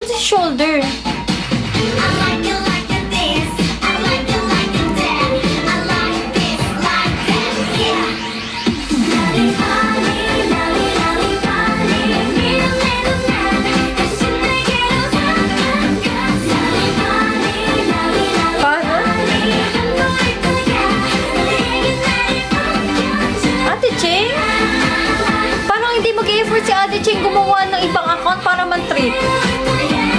Sa shoulder. Si Ate Ching gumawa ng ibang account para man-treat.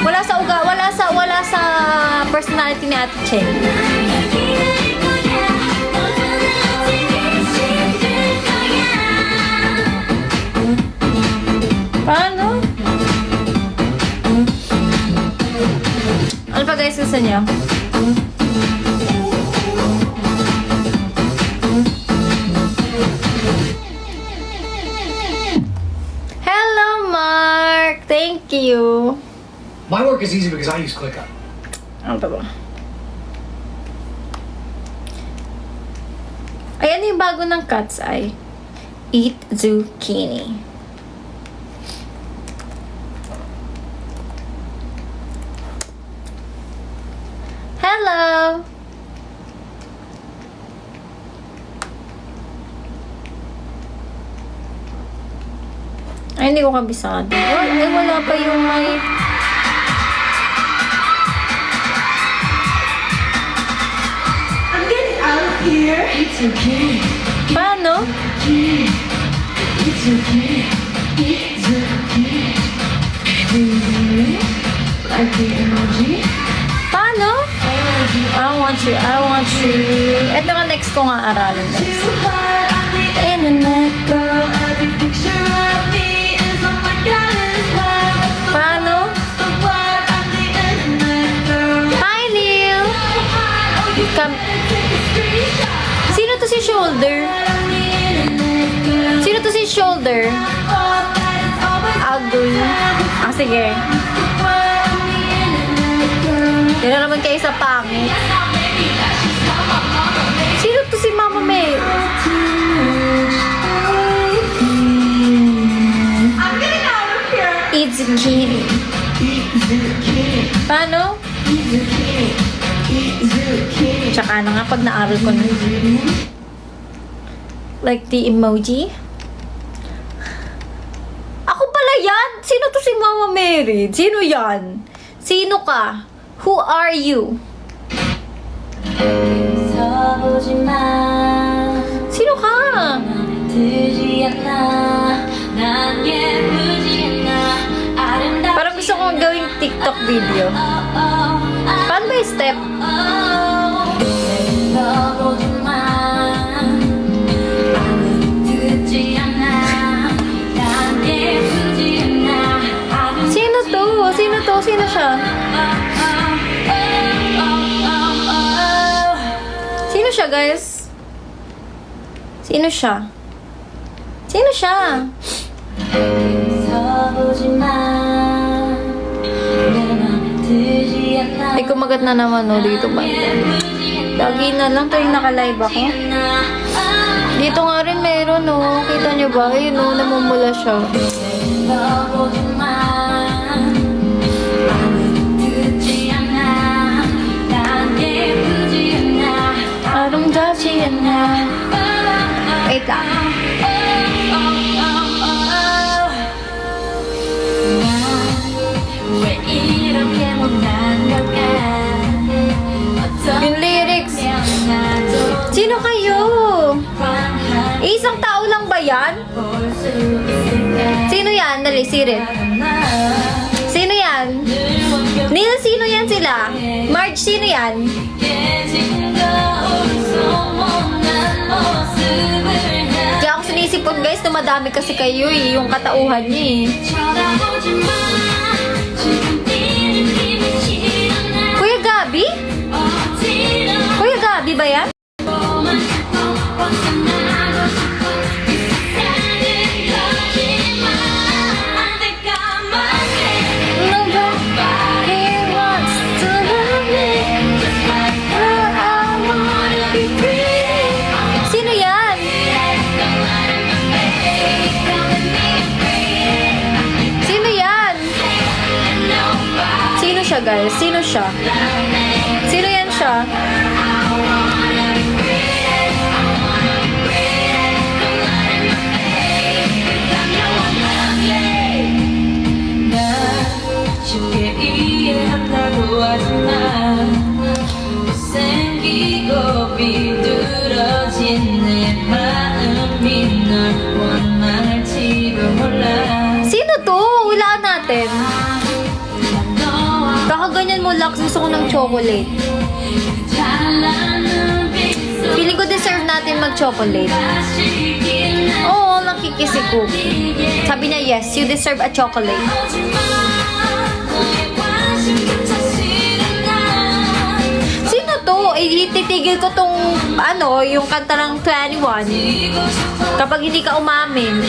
Wala sa personality ni Ate Ching. Paano? Ano pa guys gusto niyo? Thank you. My work is easy because I use ClickUp. Ano pa ba? Ayan yung bago ng Cat's Eye. Eat zucchini. Hello! Ay, hindi ko kabisado. Ay, wala pa yung may... I'm getting out of here. It's okay. Paano? It's okay. It's okay. Like the emoji. Paano? I want you. Ito nga next ko nga aralin. Too hard on the internet, girl. Every picture of me is oh my god, it's love. Paano? The word on the internet, girl. Hi, Neil! Oh, you Come. take a screenshot. Sino to si Shoulder? On the internet, girl. Sino to si Shoulder? Thought that it's always Ugly. Ah, sige. the word on the internet, girl. Yan na naman kayo sa pangit. Sino to si Mama May? I'm getting out of here. Eat zucchini. Paano? Tsaka na nga pag naaral ko na. Like the emoji. Ako pala yan? Sino to si Mama Mary? Sino yan? Sino ka? Who are you? Sino ka? Parang gusto kong gawing TikTok video. Paano ba yung step? Sino to? Sino to? Sino siya? Sino siya, guys? Sino siya? Sino siya? Ay, kumagat na naman, no, dito ba? Lagi na lang tuwing naka-live ako. Dito nga rin meron, no. Kita niyo ba? Ayun, no, namumula siya. Parang dati yan na. Wait lang. Yung lyrics. Sino kayo? Isang tao lang ba yan? Sino yan? Dali, Sirit. Sino yan? Neil, sino yan sila? Marge, sino yan? Kaya ako sinisipon guys, dumadami kasi kayo eh, yung katauhan niya eh. Kuya Gabi? Kuya Gabi ba yan? Sino yan? Sino yan? siya, guys? Sino siya? Sino yan siya? 쉽게 이해한다고 하지마 생기고 비뚤어진 내 마음이 널 원망할지도 몰라 Sino to? Hulaan natin. 너와 Kakaganyan mo, Lux. Gusto ko ng chocolate. 달라는 빛속 Feeling ko deserve natin mag-chocolate. 다시 빛나 Oo, nakikisi ko. Sabi niya, yes, you deserve a chocolate. 오지마 너의 관심조차 싫은 나 Sino to? Eh, titigil ko tong, yung kanta ng 21. 이고 싶어 Kapag hindi ka umamin.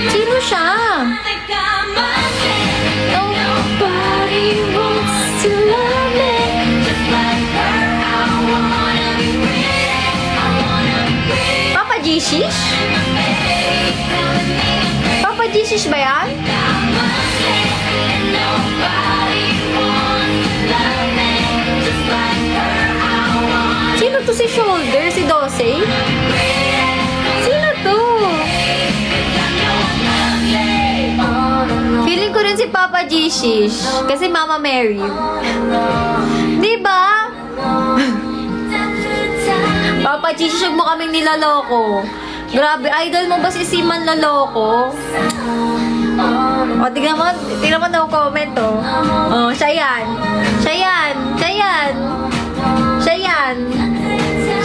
Sino siya? 내가 말해 Nobody wants to love me. Just like her I wanna be with I wanna be with Papa Jesus? Papa Jesus ba yan? Nobody wants to love me Just like her I wanna Sino to si Shoulder? Si Dosey? Sino to? Feeling ko rin si Papa Jesus. Kasi Mama Mary. Di ba? Papa Jesus, huwag mo kaming nilaloko. Grabe, idol mo ba si Siman Loloko? O, tignan mo daw comment, oh. Oh, siya yan. Siya yan. Siya yan. Siya yan.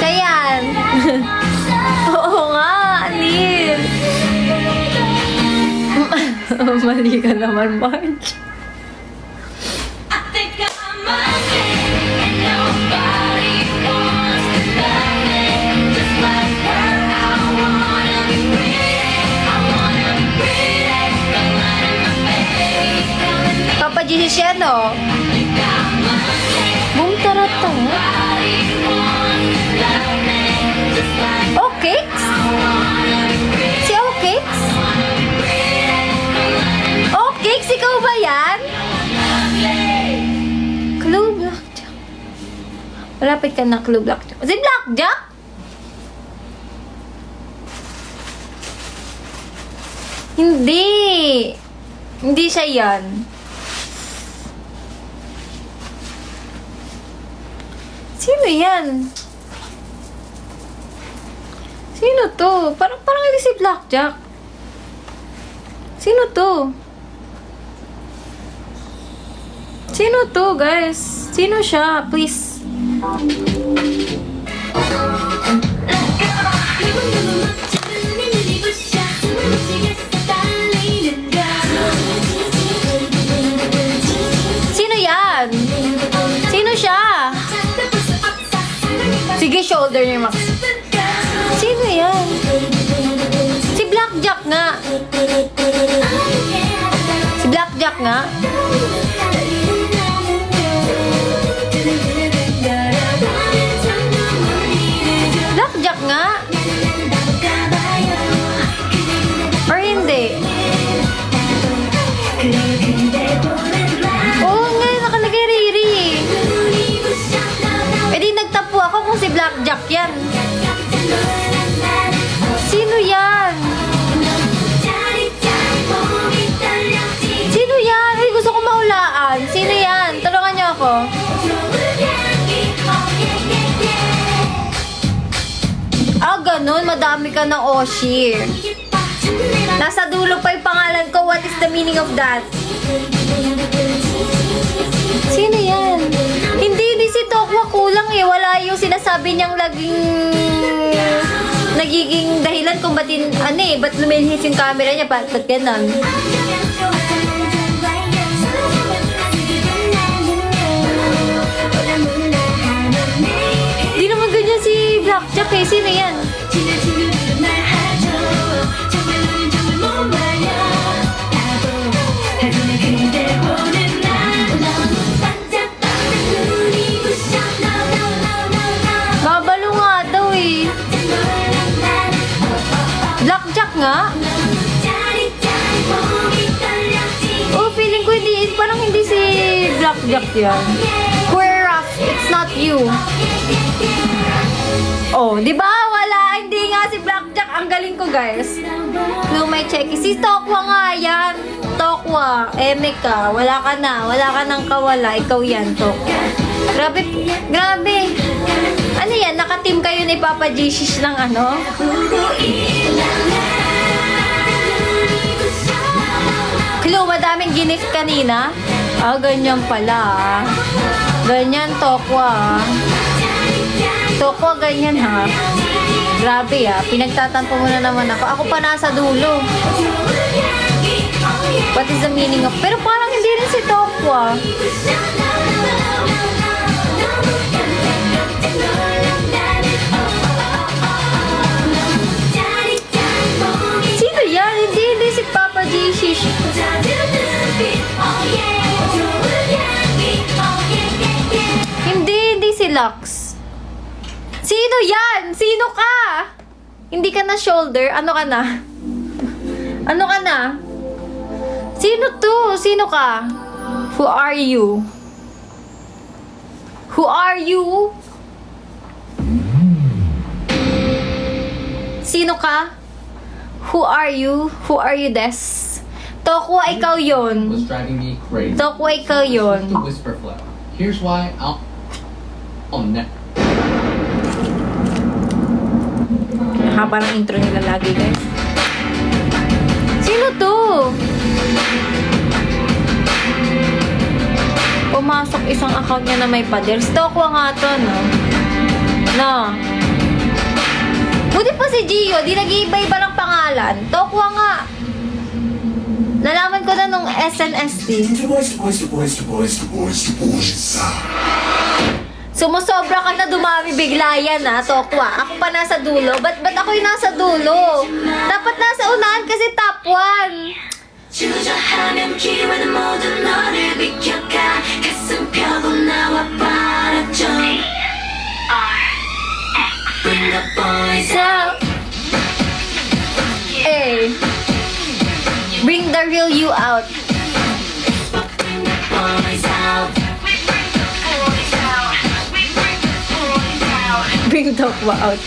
Siya yan. Oo nga, Anil. Mali ka naman, Marge. I think I'm and nobody wants to love me Just like her I wanna be with I wanna be with The light in my face Papa Jesus yan, oh. Boom, tarata. Nobody wants to love me Just like Okay? Si Okay? Okay, ikaw ba yan? Clue Blackjack. Malapit ka na, Clue Blackjack. Si Blackjack? Hindi. Hindi siya yan. Sino yan? Sino to? Parang hindi si Blackjack. Sino to? Sino to, guys? Sino siya? Please. Sino yan? Sino siya? Sige, shoulder niya, Max. Sino yan? Si Blackjack nga. Si Blackjack nga. Blackjack nga. Or hindi. Oo nga, nakalagay Riri. Eh di nagtapo ako kung si Blackjack yan. Sino yan? Sino yan? Ay, gusto ko mahulaan. Sino yan? Tulungan niyo ako. Ah, ganun. Madami ka ng Oshi. Nasa dulo pa yung pangalan ko. What is the meaning of that? Sino yan? Hindi si Tokwa kulang eh. Wala yung sinasabi niyang nagiging dahilan kung ba't lumilihis yung camera niya. Ba't ganun? Di naman ganyan si Blackjack eh. Sino yan? Babalo nga daw eh. Blackjack nga? Blackjack yan. Queer Rough, it's not you. Oh, di ba? Wala. Hindi nga si Blackjack. Ang galing ko, guys. No, may check. Si Tokwa nga yan. Tokwa. Eme ka. Wala ka na. Wala ka nang kawala. Ikaw yan, Tokwa. Grabe. Grabe. Ano yan? Naka-team kayo ni Papa Jesus ng ano? Clue, madaming gift kanina. Ah, ganyan pala. Ah. Ganyan, Tokwa. Tokwa, ganyan ha. Grabe ah. Pinagtatampo mo na naman ako. Ako pa nasa dulo. What is the meaning of... Pero parang hindi rin si Tokwa. Sino yan? Hindi si Papa Jesus. Hindi si Lux. Sino yan? Sino ka? Hindi ka na shoulder. Ano ka na? Ano ka na? Sino to? Sino ka? Who are you? Who are you? Sino ka? Who are you? Who are you, Des? Tokwa, ikaw yon. Was driving me crazy. Tokwa, ikaw yon. The whisper flow. Here's why I'll Haba ng intro nila lagi, guys. Sino to? Pumasok isang account niya na may pader. Tokwa nga to, no? No. Buti pa si Gio, di nag-iiba-iba ng pangalan. Tokwa nga. Nalaman ko na nung SNSD. Sumusobra ka na, dumami bigla yan ha, Tokwa. Ako pa nasa dulo. Ba't ako'y nasa dulo? Dapat nasa unahan kasi top 1. 주저하면 기회는 모두 너를 비켜가 가슴 펴고 나와 바라죠 Bring the boys out Hey. Bring the real you out. Bring the boys out Bring Tokwa out.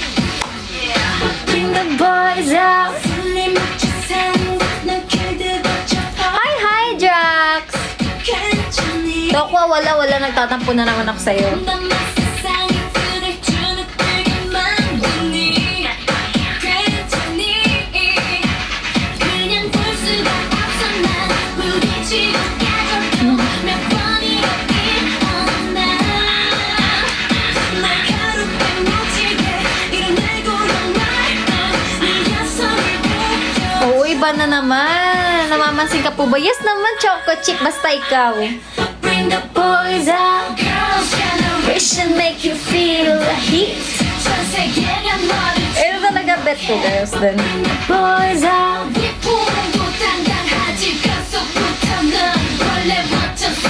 Bring the boys out. 손에 맞춰 난 길들 거쳐 Hi, Drax! 괜찮니 Tokwa, wala. Nagtatampo na naman ako sa'yo. 난 세상에 그댈 주눅들게 만드니 괜찮니 그냥 볼 수가 없어 난 부딪히고 깨져도 몇 번이고 일어나 날카롭게 묻히게 이런 내 고런 말네 녀석을 보여 Oo, iba na naman. Namamansin ka po ba? Yes naman, Choco Chip. Basta ikaw. Bring the boys out Girls We should make you feel the heat. 전 세계가 너를 Ito talaga bet ko, girls. Then, boys out. 위풍도 당당하지 뼛속부터 넌 원래 멋졌어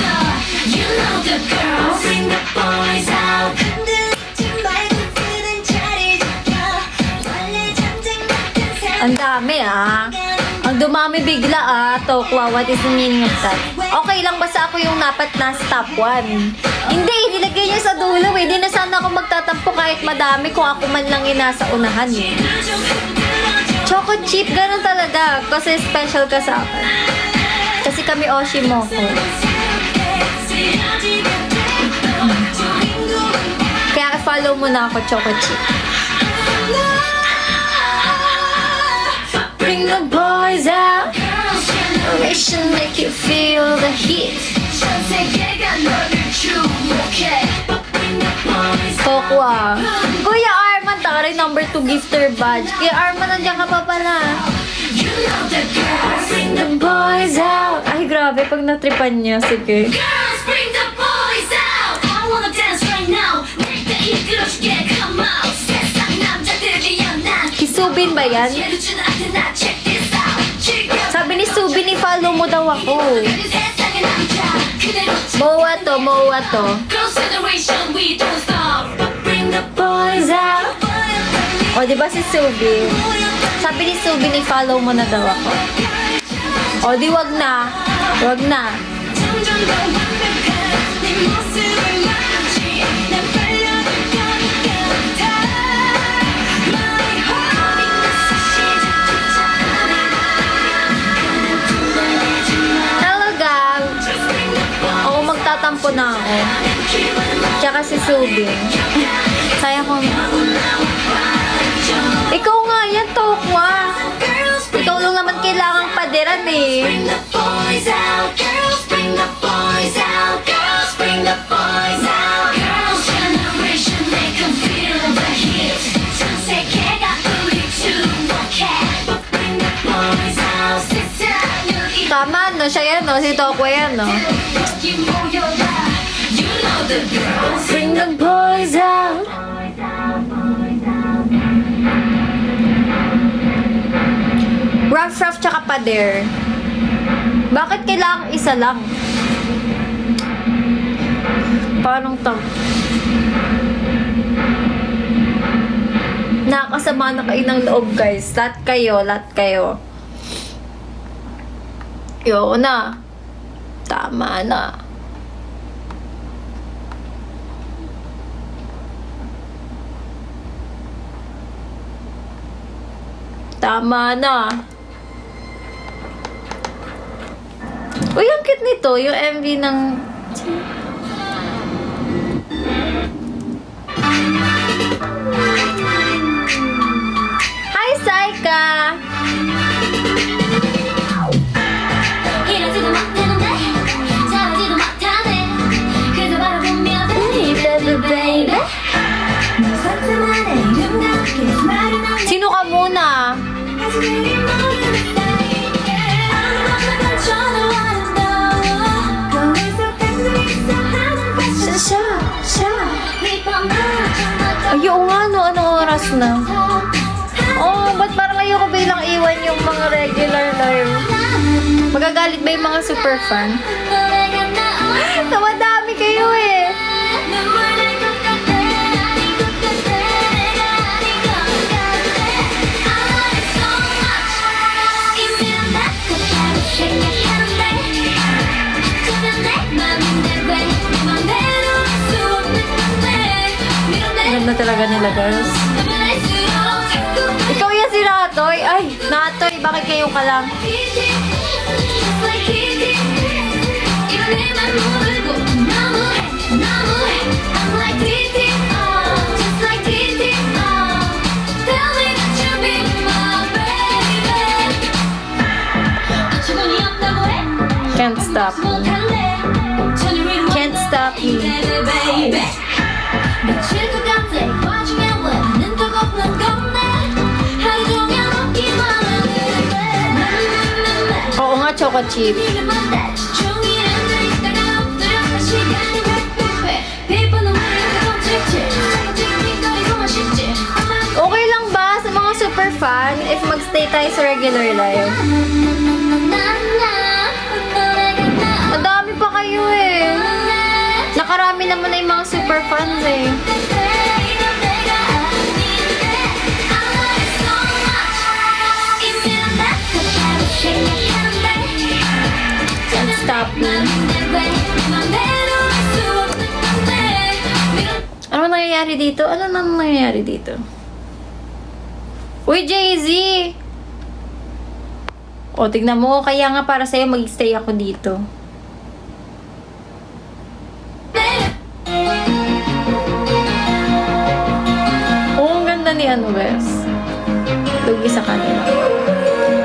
You know the girls Bring the boys out 흔들리지 말고 그댄 자리 지켜 원래 잠정 같은 Ang dami ah. Ang dumami bigla ah. Tokwa, what is the meaning of that? Okay lang basta ako yung dapat nasa top 1. Hindi, nilagay niya sa dulo eh. Di na sana ako magtatampo kahit madami kung ako man lang yung nasa unahan eh. Choco Chip, ganun talaga. Kasi special ka sa akin. Kasi kami Oshimoko. Kaya follow mo na ako, Choco Chip. Bring the boys out. We should make you feel the heat. 전 세계가 너를 주목해 Bring the boys out Tokwa. Kuya Arman, taray number 2 gifter badge. Kuya Arman, nandiyan ka pa pala. You know the girls Bring the The boys out. Ay, grabe, pag natripan niya. Sige. girls Bring the boys out I wanna dance right now 내가 이끌어줄게 Come out 세상 남자들이야 난 Kisubin ba yan? 예를 준 아테나 Check this out 즐겨 Sabi ni Subin, i-follow mo daw ako. 세상의 남자 그대로 Moa to, Moa to. Girls generation we don't stop Bring the Boys out. O, di ba si Subin? Sabi ni Subin, i-follow mo na daw ako. O, di wag na. Wag na. 점점 더 완벽한 magtatampo na ako. Tsaka si Subing. Kaya kong... Ikaw nga yan, Tokwa. Ikaw lang naman kailangang paderan eh. Bring the boys out, girls, bring the boys out, girls, bring the boys out. Girls' generation, make 'em feel the heat. 전 세계가 우리 주목해. But bring the boys out, 세상을 Tama, no? Siya yan, no? Si Tokwa yan, no? 이렇게 모여라. You know the girls. Bring the boys out. Rough tsaka pader. Bakit kailangang isa lang? Parang nakakasama na kayo ng loob, guys. Lahat kayo. Ayoko na. Tama na. Tama na. Uy, ang cute nito. Yung MV ng... Hi, Saika! 이러지도 못하는데 잘하지도 못하네 그저 바라보며 baby 너 상상만의 이름과 함께 말이 나오는 Sino ka muna? 아직 이미 모르는 사이인데 아무거나 걸쳐도 아름다워 거기서 딴거 있어 하는 패션 Ay, oo nga, no. Anong oras na? Oh, ba't parang ayoko bilang iwan yung mga regular live? Magagalit ba yung mga super fan? Namadami kayo eh. Ganda talaga nila, girls. Ikaw yan si Natoy. Ay, Natoy, bakit kayo ka lang? Can't stop me. Can't stop me. 미칠 것 같아 와중에 왜 눈도 겁나 겁나 하루 종일 웃기만 하는데 Oo nga, choco chip. 네가 뭔데 종일 앉아있다가 엎드려서 시간이 왜 People know we're the 칠칠 찍찍 거리고만 쉽지 Okay lang ba sa mga super fan if magstay tayo sa regular live? Ang dami pa kayo eh. Nakarami naman na yung mga super fans eh. Can't stop me. Ano nangyayari dito? Ano nang nangyayari dito? Uy, Jay-Z! O, tignan mo. Kaya nga para sa'yo mag-stay ako dito. Oh, ang ganda ni ano, Wes. Lugi sa kanila.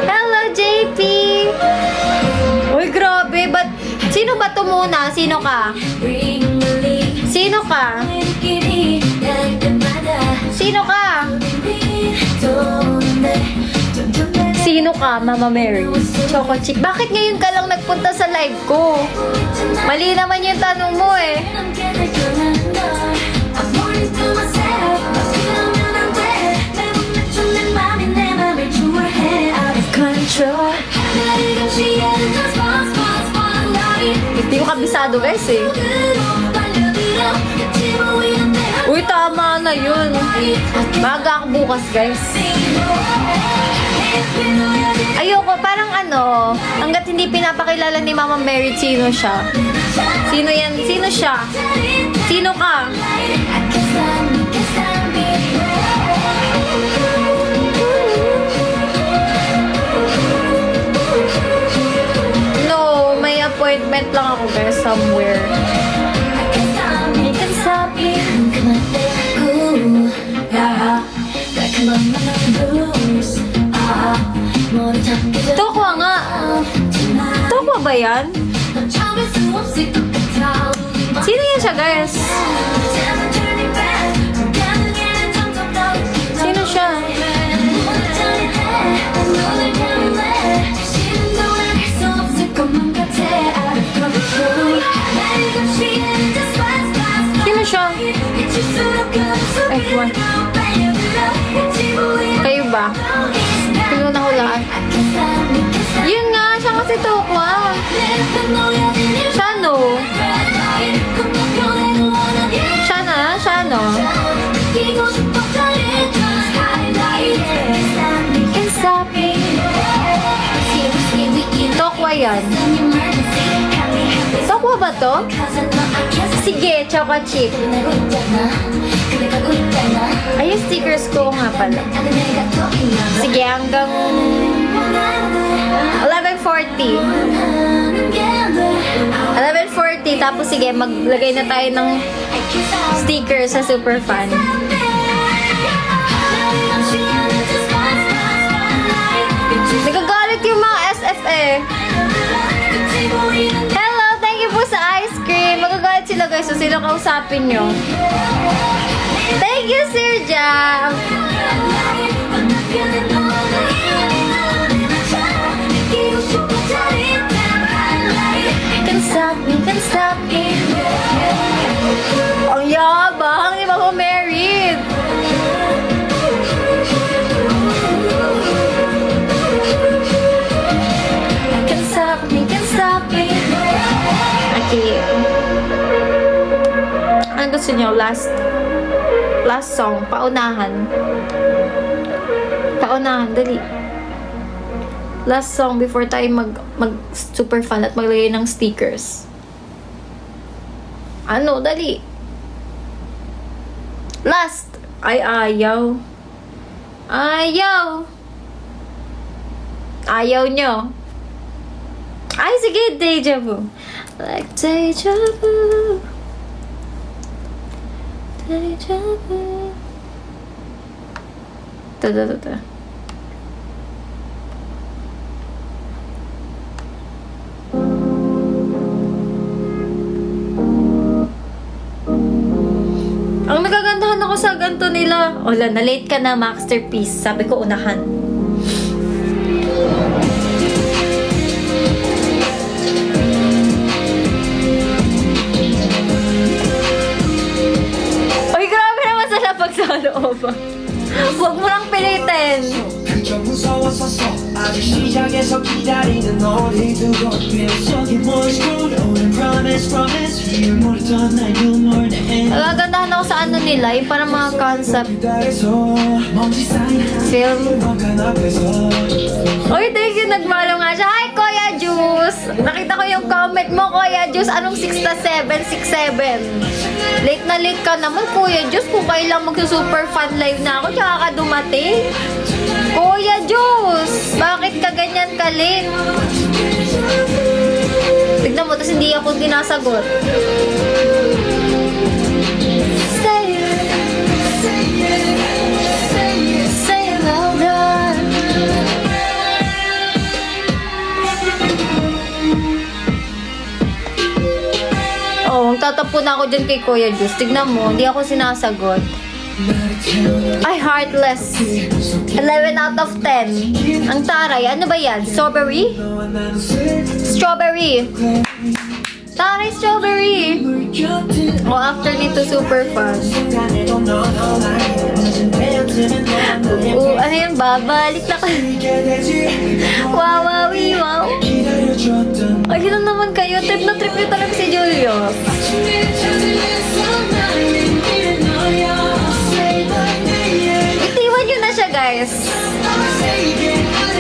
Hello, JP! Uy, grabe. Sino ba to muna? Sino ka? Sino ka? Sino ka? Sino ka, Mama Mary? Choco Chick. Bakit ngayon ka lang nagpunta sa live ko? Mali naman yung tanong mo eh. Control. Hindi ko kabisado guys eh. Uy, tama na yun. Baga ako bukas guys. Ayoko, parang ano, hanggat hindi pinapakilala ni Mama Mary sino siya. Sino yan? Sino siya? Sino ka? No, may appointment Comment lang ako guys, somewhere. You can stop me. Tokwa nga. Tokwa ba yan? Sino yan siya guys? Sino siya? Sino siya? F1. Kayo ba? Kayo nahulaan? Yun nga, siya kasi Tokwa. Siya no? Siya na? Siya no? Can't stop me. Tokwa yan. Tokwa ba to? Sige, choco chip. Ay, yung stickers ko nga pala. Sige, hanggang 11:40. 11:40, tapos sige, maglagay na tayo ng stickers sa super fan. Nagagalit yung mga SFA. Hello, thank you po sa ice cream. Magagalit sila guys, so sila kausapin nyo. Thank you, Sir Jam. Can stop me, can stop me. Ang yabang, di ba ko married? Can stop me, can stop me. Okay. Ano gusto nyo? Last song. Paunahan. Paunahan, dali. Last song before tayo mag super fan at maglagay ng stickers. Ano, dali. Last. Ay, ayaw. Ayaw. Ayaw nyo. Ay, sige, deja vu. Like deja vu. Deja vu. Ta. Ang nagagandahan ako sa ganito nila. Ola, na-late ka na, masterpiece. Sabi ko, unahan. Uy, grabe naman sa lapag sa loob. Huwag mo lang pilitin. 좀 무서웠었어 아직 시작에서 기다리는 너를 두고 계속이 멋있고 오늘 promise here 모르던 날 눈물 내 Nagagandahan ako sa ano nila, yung parang mga concept 기다려서 먼지 쌓인 film. 한강 앞에서 Uy, thank you, nagmalo nga siya. Hi, Kuya Juice! Nakita ko yung comment mo, Kuya Juice. Anong 6-7? 6-7. Late na late ka naman, Kuya Juice. Kung kailang magsa-super fan live na ako, tsaka ka dumating. Kuya Juice! Bakit ka ganyan ka late? Tignan mo, tapos hindi ako dinasagot. Say well done. Oh, magtatapon ako dyan kay Kuya Juice. Tignan mo, hindi ako sinasagot. Ay, heartless. 11 out of 10. Ang taray. Ano ba yan? Strawberry? Strawberry. Taray, strawberry. Oh, after nito, super fun. Ano yun? Babalik na ka. Wow, wow, wow. Ay, yun naman kayo. Trip na trip nyo talaga si Julius. Itiwan nyo na siya, guys.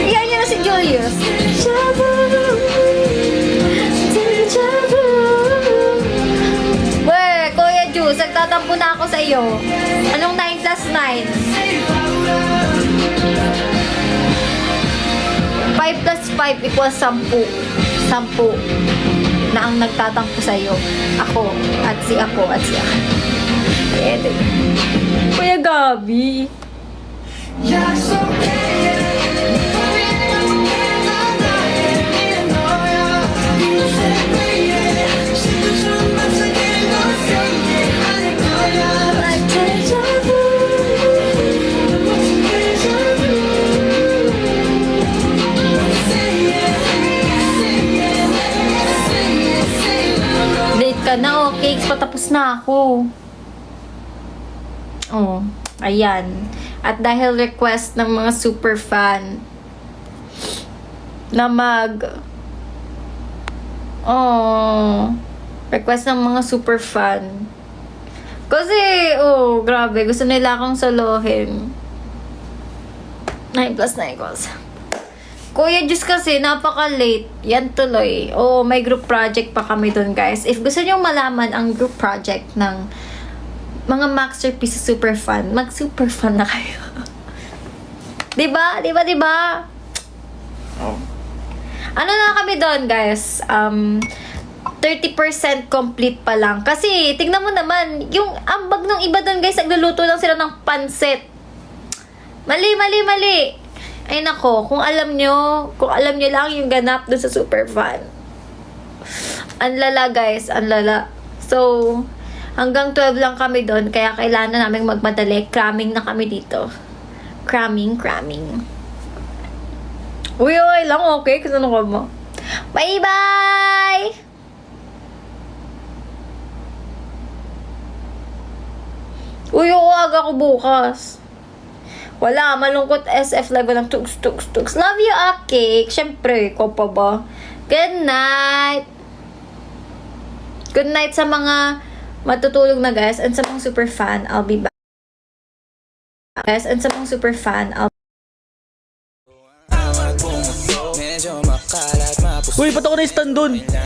Iyan nyo na si Julius. Weh, Kuya Juice, nagtatampo na ako sa iyo. Anong 9 plus 9? 5 plus 5 equals 10. 10. na ang nagtatampo sa'yo. Ako, at si ako, at si ako. Kuya Gabi. 약속해 Late ka na, oh. Cakes, patapos na ako. Oh, ayan. At dahil request ng mga super fan na request ng mga super fan. Kasi, grabe, gusto nila akong solohin. 9 plus 9 equals. Kuya Diyos kasi, napaka-late. Yan tuloy. May group project pa kami dun, guys. If gusto nyo malaman ang group project ng mga masterpiece super fan, mag-super fan na kayo. Diba? Ano na kami doon, guys? 30% complete pa lang. Kasi, tignan mo naman, yung ambag ng iba doon, guys, nagluluto lang sila ng pansit. Mali. Ay nako, kung alam nyo lang yung ganap doon sa super fan. Ang lala, guys, ang lala. So, hanggang 12 lang kami doon, kaya kailangan namin magmadali. Cramming na kami dito. Cramming. Uy, lang, okay? Kasi ano ka mo? Bye-bye! Uy, aga ko bukas. Wala, malungkot SF level ng tugs. Love you, Cake. Siyempre, ko pa ba? Good night! Good night sa mga matutulog na, guys. And sa mga super fan, I'll be back. Guys, and sa mga super fan, Uy, ba't ako na-stand dun?